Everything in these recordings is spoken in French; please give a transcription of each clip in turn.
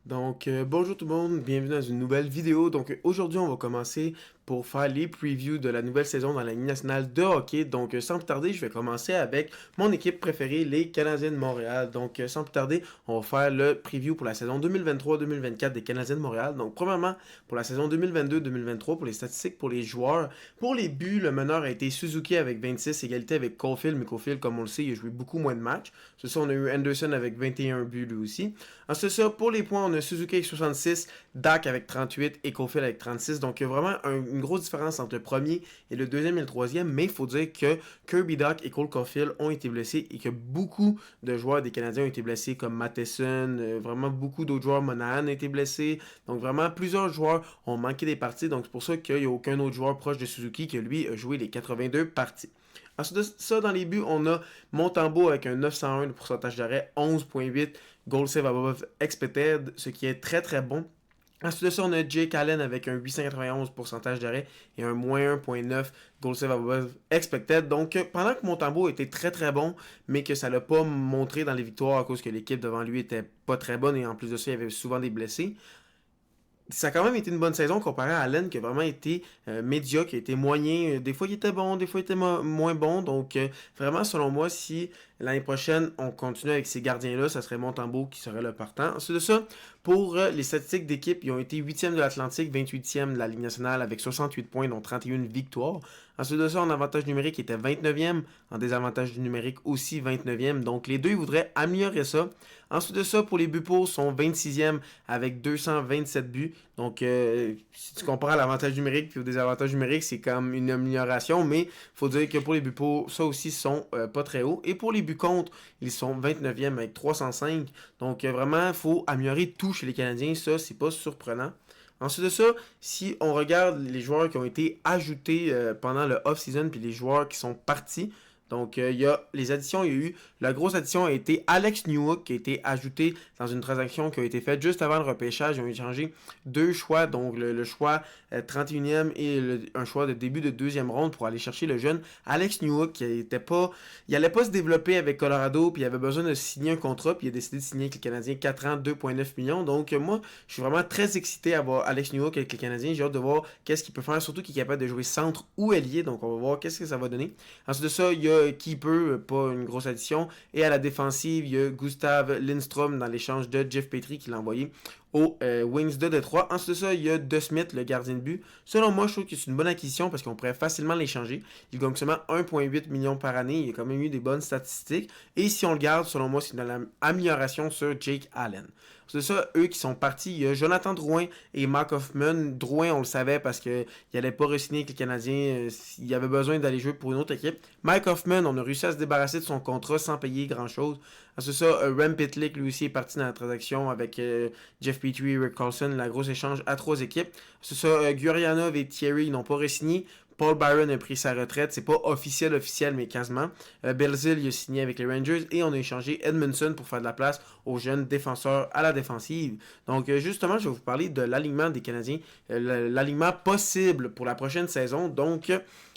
Bonjour tout le monde, bienvenue dans une nouvelle vidéo. Aujourd'hui, on va commencer pour faire les previews de la nouvelle saison dans la Ligue nationale de hockey. Sans plus tarder, je vais commencer avec mon équipe préférée, les Canadiens de Montréal. Sans plus tarder, on va faire le preview pour la saison 2023-2024 des Canadiens de Montréal. Donc, premièrement, pour la saison 2022-2023, pour les statistiques, pour les joueurs, pour les buts, le meneur a été Suzuki avec 26, égalité avec Caulfield, mais Caulfield, comme on le sait, il a joué beaucoup moins de matchs. C'est ça, on a eu Anderson avec 21 buts lui aussi. Ensuite, ça, pour les points, on a Suzuki avec 66, Dak avec 38 et Caulfield avec 36. Donc, il y a vraiment une grosse différence entre le premier et le deuxième et le troisième. Mais il faut dire que Kirby Dak et Cole Caulfield ont été blessés et que beaucoup de joueurs des Canadiens ont été blessés, comme Matheson, vraiment beaucoup d'autres joueurs, Monahan a été blessé. Donc, vraiment, plusieurs joueurs ont manqué des parties. Donc, c'est pour ça qu'il n'y a aucun autre joueur proche de Suzuki qui, lui, a joué les 82 parties. Ensuite de ça, dans les buts, on a Montembeault avec un 901 de pourcentage d'arrêt, 11.8 goal save above expected, ce qui est très très bon. Ensuite de ça, on a Jake Allen avec un 891 pourcentage d'arrêt et un moins 1.9 goal save above expected. Donc, pendant que Montembeault était très très bon, mais que ça l'a pas montré dans les victoires à cause que l'équipe devant lui était pas très bonne et en plus de ça, il y avait souvent des blessés, ça a quand même été une bonne saison comparé à Allen qui a vraiment été médiocre, qui a été moyen. Des fois il était bon, des fois il était moins bon. Vraiment selon moi, si l'année prochaine on continue avec ces gardiens-là, ça serait Montembeault qui serait le partant. Ensuite de ça, pour les statistiques d'équipe, ils ont été 8e de l'Atlantique, 28e de la Ligue nationale avec 68 points, dont 31 victoires. Ensuite de ça, en avantage numérique, ils étaient 29e, en désavantage numérique aussi 29e. Donc les deux, ils voudraient améliorer ça. Ensuite de ça, pour les buts pour, sont 26e avec 227 buts. Si tu compares à l'avantage numérique et au désavantage numérique, c'est comme une amélioration, mais il faut dire que pour les buts pour, ça aussi, sont pas très hauts. Et pour les buts contre, ils sont 29e avec 305. Vraiment, il faut améliorer tout chez les Canadiens. Ça, c'est pas surprenant. Ensuite de ça, si on regarde les joueurs qui ont été ajoutés pendant le off-season puis les joueurs qui sont partis, il y a les additions, il y a eu, la grosse addition a été Alex Newhook qui a été ajouté dans une transaction qui a été faite juste avant le repêchage. Ils ont échangé deux choix, donc le choix 31e et un choix de début de deuxième ronde pour aller chercher le jeune Alex Newhook qui était pas, il allait pas se développer avec Colorado puis il avait besoin de signer un contrat puis il a décidé de signer avec les Canadiens 4 ans, 2,9 millions. Moi, je suis vraiment très excité à voir Alex Newhook avec les Canadiens. J'ai hâte de voir qu'est-ce qu'il peut faire, surtout qu'il est capable de jouer centre ou ailier, donc on va voir qu'est-ce que ça va donner. Ensuite de ça, il y a Keeper, pas une grosse addition. Et à la défensive, il y a Gustav Lindstrom dans l'échange de Jeff Petrie qui l'a envoyé aux Wings de Détroit. Ensuite de ça, il y a De Smith, le gardien de but. Selon moi, je trouve que c'est une bonne acquisition parce qu'on pourrait facilement l'échanger. Il gagne seulement 1,8 million par année. Il a quand même eu des bonnes statistiques. Et si on le garde, selon moi, c'est une amélioration sur Jake Allen. C'est ça, eux qui sont partis. Il y a Jonathan Drouin et Mark Hoffman. Drouin, on le savait parce qu'il n'allait pas re-signer avec les Canadiens. Il avait besoin d'aller jouer pour une autre équipe. Mike Hoffman, on a réussi à se débarrasser de son contrat sans payer grand-chose. C'est ça, Rem Pitlick, lui aussi, est parti dans la transaction avec Jeff Petrie et Rick Carlson, la grosse échange à 3 équipes. C'est ça, Gurianov et Thierry n'ont pas re-signé. Paul Byron a pris sa retraite. C'est pas officiel, mais quasiment. Belzil, il a signé avec les Rangers et on a échangé Edmondson pour faire de la place aux jeunes défenseurs à la défensive. Justement, je vais vous parler de l'alignement des Canadiens. L'alignement possible pour la prochaine saison.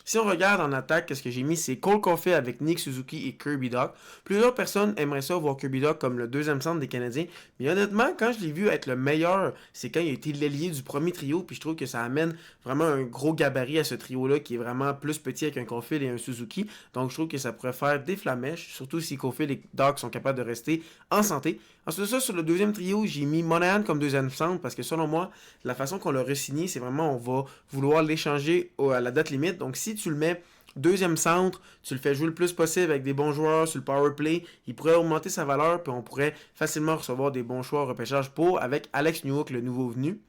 Si on regarde en attaque, qu'est-ce que j'ai mis, c'est Cole Caulfield avec Nick Suzuki et Kirby Dach. Plusieurs personnes aimeraient ça voir Kirby Dach comme le deuxième centre des Canadiens. Mais honnêtement, quand je l'ai vu être le meilleur, c'est quand il a été l'ailier du premier trio. Puis je trouve que ça amène vraiment un gros gabarit à ce trio-là qui est vraiment plus petit avec un Caulfield et un Suzuki. Donc je trouve que ça pourrait faire des flamèches, surtout si Caulfield et Dach sont capables de rester en santé. Ensuite de ça, sur le deuxième trio, j'ai mis Monahan comme deuxième centre parce que selon moi, la façon qu'on l'a re-signé, c'est vraiment on va vouloir l'échanger à la date limite. Donc si tu le mets deuxième centre, tu le fais jouer le plus possible avec des bons joueurs sur le power play, il pourrait augmenter sa valeur puis on pourrait facilement recevoir des bons choix au repêchage pour avec Alex Newhook, le nouveau venu.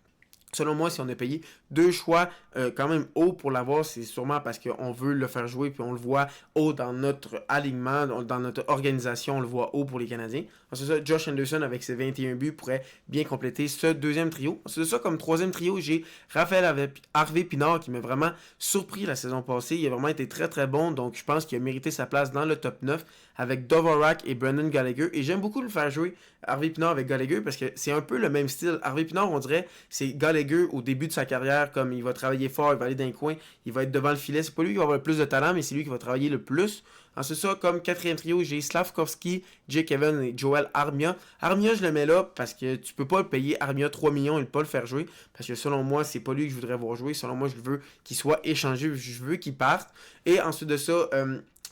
Selon moi, si on a payé deux choix quand même haut pour l'avoir, c'est sûrement parce qu'on veut le faire jouer puis on le voit haut dans notre alignement, dans notre organisation, on le voit haut pour les Canadiens. C'est ça, Josh Anderson avec ses 21 buts pourrait bien compléter ce deuxième trio. C'est ça, comme troisième trio, j'ai Raphaël Harvey Pinard qui m'a vraiment surpris la saison passée. Il a vraiment été très très bon, donc je pense qu'il a mérité sa place dans le top 9 avec Dvorak et Brendan Gallagher. Et j'aime beaucoup le faire jouer Harvey Pinard avec Gallagher parce que c'est un peu le même style. Harvey Pinard, on dirait, c'est Gallagher au début de sa carrière, comme il va travailler fort, il va aller dans les coins, il va être devant le filet. C'est pas lui qui va avoir le plus de talent, mais c'est lui qui va travailler le plus. Ensuite ça, comme quatrième trio, j'ai Slavkovski, Jake Evans et Joel Armia. Armia, je le mets là parce que tu peux pas le payer Armia 3 millions et ne pas le faire jouer. Parce que selon moi, c'est pas lui que je voudrais voir jouer. Selon moi, je veux qu'il soit échangé, je veux qu'il parte. Et ensuite de ça,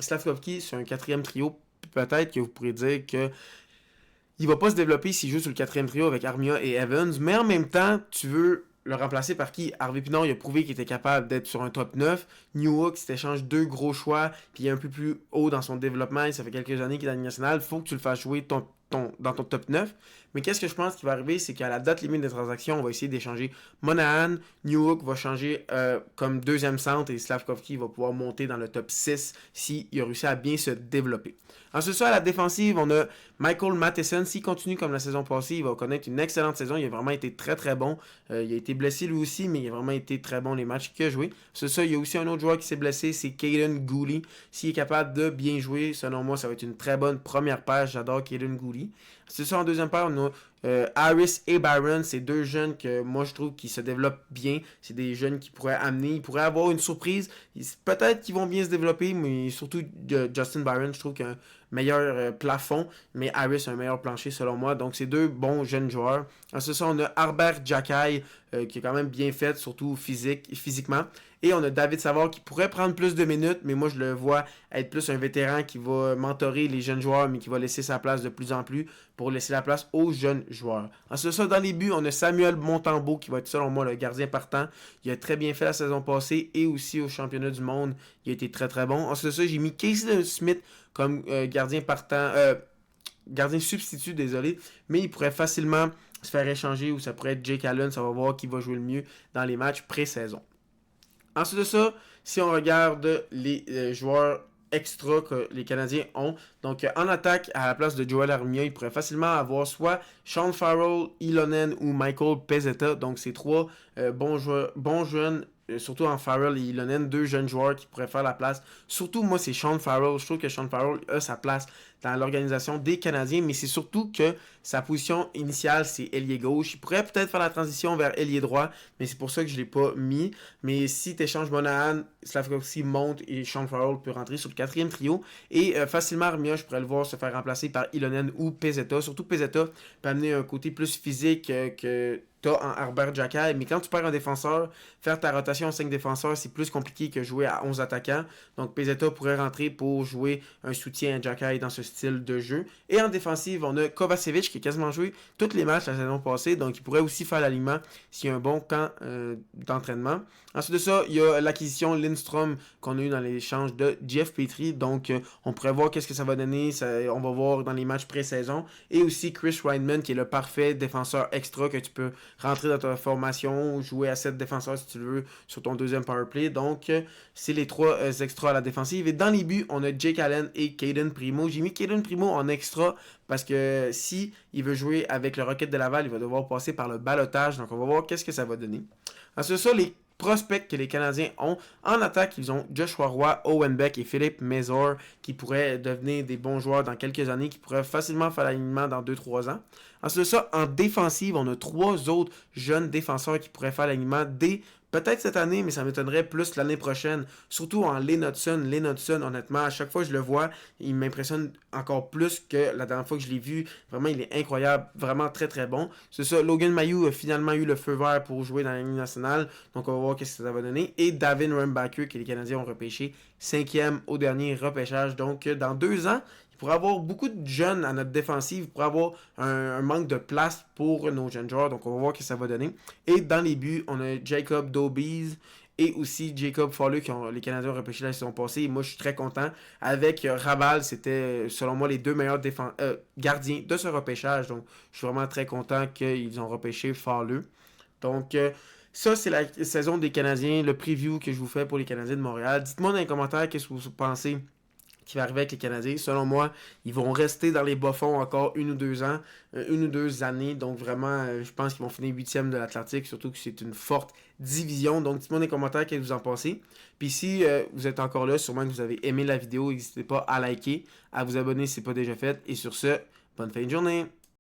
Slavkovski, c'est un quatrième trio. Peut-être que vous pourrez dire que il va pas se développer s'il joue sur le quatrième trio avec Armia et Evans, mais en même temps, tu veux le remplacer par qui? Harvey Pinard, il a prouvé qu'il était capable d'être sur un top 9. Newhook, si tu échanges deux gros choix, puis il est un peu plus haut dans son développement, ça fait quelques années qu'il est dans la Ligue nationale, il faut que tu le fasses jouer dans ton top 9. Mais qu'est-ce que je pense qui va arriver, c'est qu'à la date limite des transactions, on va essayer d'échanger Monahan. Newhook va changer comme deuxième centre et Slavkovski va pouvoir monter dans le top 6 s'il a réussi à bien se développer. Ensuite, ça, à la défensive, on a Michael Matheson. S'il continue comme la saison passée, il va connaître une excellente saison. Il a vraiment été très très bon. Il a été blessé lui aussi, mais il a vraiment été très bon les matchs qu'il a joué. C'est ça, il y a aussi un autre joueur qui s'est blessé, c'est Caden Gooley. S'il est capable de bien jouer, selon moi, ça va être une très bonne première paire. J'adore Caden Gooley. C'est ça, en deuxième paire, on a Harris et Byron. C'est deux jeunes que moi je trouve qui se développent bien. C'est des jeunes qui pourraient amener, ils pourraient avoir une surprise. Peut-être qu'ils vont bien se développer, mais surtout Justin Byron, je trouve qu'il a un meilleur plafond, mais Harris a un meilleur plancher selon moi. Donc c'est deux bons jeunes joueurs. Ensuite ça, on a Harbert Jackay qui est quand même bien fait, surtout physiquement. Et on a David Savard qui pourrait prendre plus de minutes, mais moi je le vois être plus un vétéran qui va mentorer les jeunes joueurs, mais qui va laisser sa place de plus en plus pour laisser la place aux jeunes joueurs. Ensuite ça, dans les buts, on a Samuel Montembeault qui va être selon moi le gardien partant. Il a très bien fait la saison passée et aussi au championnat du monde. Il a été très très bon. Ensuite ça, j'ai mis Casey Smith comme gardien partant, gardien substitut, désolé, mais il pourrait facilement se faire échanger ou ça pourrait être Jake Allen, ça va voir qui va jouer le mieux dans les matchs pré-saison. Ensuite de ça, si on regarde les joueurs extra que les Canadiens ont, donc en attaque, à la place de Joel Armia, il pourrait facilement avoir soit Sean Farrell, Ilonen ou Michael Pezzetta. Donc c'est trois bons jeunes, surtout en Farrell et Ilonen, deux jeunes joueurs qui pourraient faire la place. Surtout moi, c'est Sean Farrell. Je trouve que Sean Farrell a sa place dans l'organisation des Canadiens, mais c'est surtout que sa position initiale, c'est ailier gauche. Il pourrait peut-être faire la transition vers ailier droit, mais c'est pour ça que je ne l'ai pas mis. Mais si tu échanges Monahan, Slavkovski monte et Sean Farrell peut rentrer sur le quatrième trio. Et facilement, Armia, je pourrais le voir se faire remplacer par Ilonen ou Pezzetta. Surtout Pezzetta peut amener un côté plus physique que t'as en Harbert Jackay, mais quand tu perds un défenseur, faire ta rotation en 5 défenseurs, c'est plus compliqué que jouer à 11 attaquants. Donc Pezzetta pourrait rentrer pour jouer un soutien à Jackay dans ce style de jeu. Et en défensive, on a Kovacevic qui a quasiment joué tous les matchs la saison passée, donc il pourrait aussi faire l'alignement s'il y a un bon camp d'entraînement. Ensuite de ça, il y a l'acquisition Lindstrom qu'on a eu dans l'échange de Jeff Petrie, donc on pourrait voir qu'est-ce que ça va donner, on va voir dans les matchs pré-saison. Et aussi Chris Weidman qui est le parfait défenseur extra que tu peux rentrer dans ta formation, jouer à 7 défenseurs si tu le veux sur ton deuxième powerplay. Donc, c'est les trois extras à la défensive. Et dans les buts, on a Jake Allen et Caden Primo. J'ai mis Caden Primo en extra parce que si il veut jouer avec le Rocket de Laval, il va devoir passer par le ballottage. Donc, on va voir qu'est-ce que ça va donner. Ensuite, ça, les prospects que les Canadiens ont. En attaque, ils ont Joshua Roy, Owen Beck et Philippe Mézor qui pourraient devenir des bons joueurs dans quelques années, qui pourraient facilement faire l'alignement dans 2-3 ans. Ensuite de ça, en défensive, on a 3 autres jeunes défenseurs qui pourraient faire l'alignement dès peut-être cette année, mais ça m'étonnerait plus l'année prochaine. Surtout en Len Hudson. Len Hudson, honnêtement, à chaque fois que je le vois, il m'impressionne encore plus que la dernière fois que je l'ai vu. Vraiment, il est incroyable. Vraiment très très bon. C'est ça, Logan Mayou a finalement eu le feu vert pour jouer dans la Ligue nationale. Donc on va voir ce que ça va donner. Et Davin Rumbacker, que les Canadiens ont repêché 5e au dernier repêchage. Donc dans 2 ans, pour avoir beaucoup de jeunes à notre défensive, pour avoir un manque de place pour nos jeunes joueurs. Donc, on va voir ce que ça va donner. Et dans les buts, on a Jacob Dobies et aussi Jacob Fowler qui ont les Canadiens ont repêché la saison passée. Et moi, je suis très content. Avec Rabal, c'était selon moi les 2 meilleurs gardiens de ce repêchage. Donc, je suis vraiment très content qu'ils ont repêché Fowler. Donc, ça, c'est la saison des Canadiens, le preview que je vous fais pour les Canadiens de Montréal. Dites-moi dans les commentaires qu'est-ce que vous pensez qui va arriver avec les Canadiens. Selon moi, ils vont rester dans les bas-fonds encore 1 ou 2 années. Donc vraiment, je pense qu'ils vont finir 8e de l'Atlantique, surtout que c'est une forte division. Donc dites-moi dans les commentaires qu'est-ce que vous en pensez. Puis si vous êtes encore là, sûrement que vous avez aimé la vidéo, n'hésitez pas à liker, à vous abonner si ce n'est pas déjà fait. Et sur ce, bonne fin de journée!